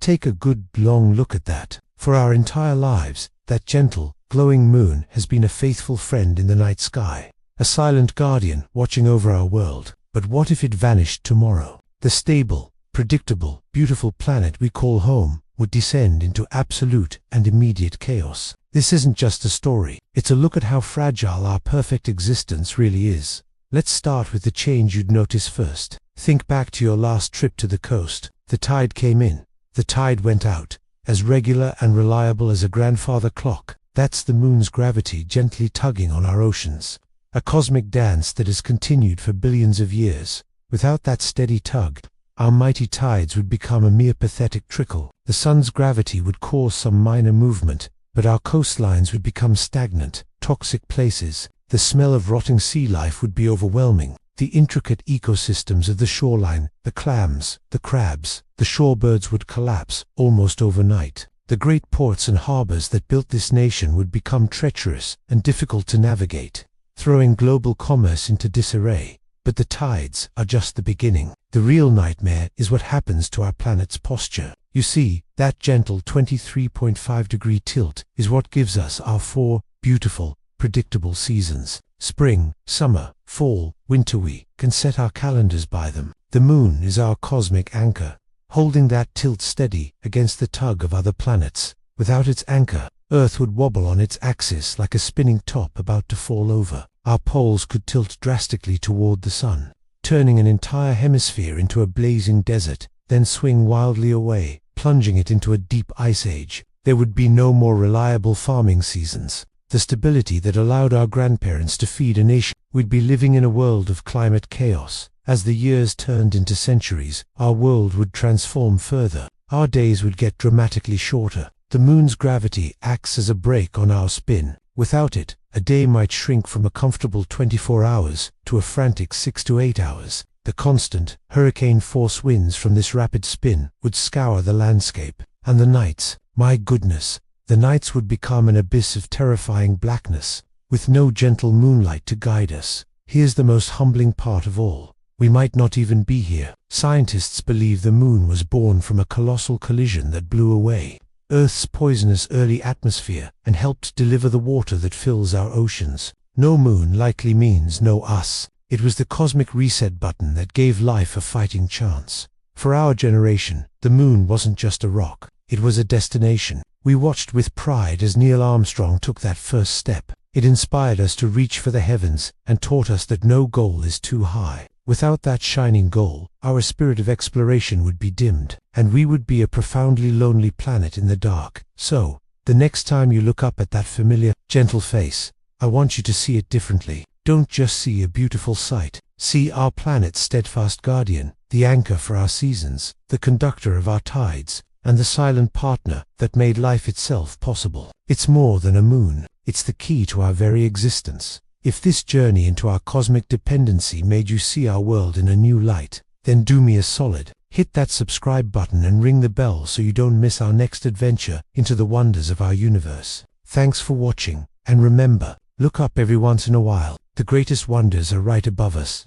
take a good long look at that. For our entire lives, that gentle, glowing moon has been a faithful friend in the night sky, a silent guardian watching over our world. But what if it vanished tomorrow? The stable, predictable, beautiful planet we call home would descend into absolute and immediate chaos. This isn't just a story, it's a look at how fragile our perfect existence really is. Let's start with the change you'd notice first. Think back to your last trip to the coast. The tide came in, the tide went out, as regular and reliable as a grandfather clock. That's the moon's gravity gently tugging on our oceans. A cosmic dance that has continued for billions of years. Without that steady tug, our mighty tides would become a mere pathetic trickle. The sun's gravity would cause some minor movement, but our coastlines would become stagnant, toxic places. The smell of rotting sea life would be overwhelming. The intricate ecosystems of the shoreline, the clams, the crabs, the shorebirds would collapse almost overnight. The great ports and harbors that built this nation would become treacherous and difficult to navigate, throwing global commerce into disarray. But the tides are just the beginning. The real nightmare is what happens to our planet's posture. You see, that gentle 23.5-degree tilt is what gives us our 4 beautiful, predictable seasons. Spring, summer, fall, winter. We can set our calendars by them. The moon is our cosmic anchor, holding that tilt steady against the tug of other planets. Without its anchor, Earth would wobble on its axis like a spinning top about to fall over. Our poles could tilt drastically toward the sun, turning an entire hemisphere into a blazing desert, then swing wildly away, plunging it into a deep ice age. There would be no more reliable farming seasons. The stability that allowed our grandparents to feed a nation. We'd be living in a world of climate chaos. As the years turned into centuries, our world would transform further. Our days would get dramatically shorter. The moon's gravity acts as a brake on our spin. Without it, a day might shrink from a comfortable 24 hours to a frantic 6 to 8 hours. The constant, hurricane-force winds from this rapid spin would scour the landscape. And the nights, my goodness, the nights would become an abyss of terrifying blackness, with no gentle moonlight to guide us. Here's the most humbling part of all. We might not even be here. Scientists believe the moon was born from a colossal collision that blew away Earth's poisonous early atmosphere and helped deliver the water that fills our oceans. No moon likely means no us. It was the cosmic reset button that gave life a fighting chance. For our generation, the moon wasn't just a rock. It was a destination. We watched with pride as Neil Armstrong took that first step. It inspired us to reach for the heavens and taught us that no goal is too high. Without that shining goal, our spirit of exploration would be dimmed, and we would be a profoundly lonely planet in the dark. So, the next time you look up at that familiar, gentle face, I want you to see it differently. Don't just see a beautiful sight. See our planet's steadfast guardian, the anchor for our seasons, the conductor of our tides, and the silent partner that made life itself possible. It's more than a moon. It's the key to our very existence. If this journey into our cosmic dependency made you see our world in a new light, then do me a solid. Hit that subscribe button and ring the bell so you don't miss our next adventure into the wonders of our universe. Thanks for watching, and remember, look up every once in a while. The greatest wonders are right above us.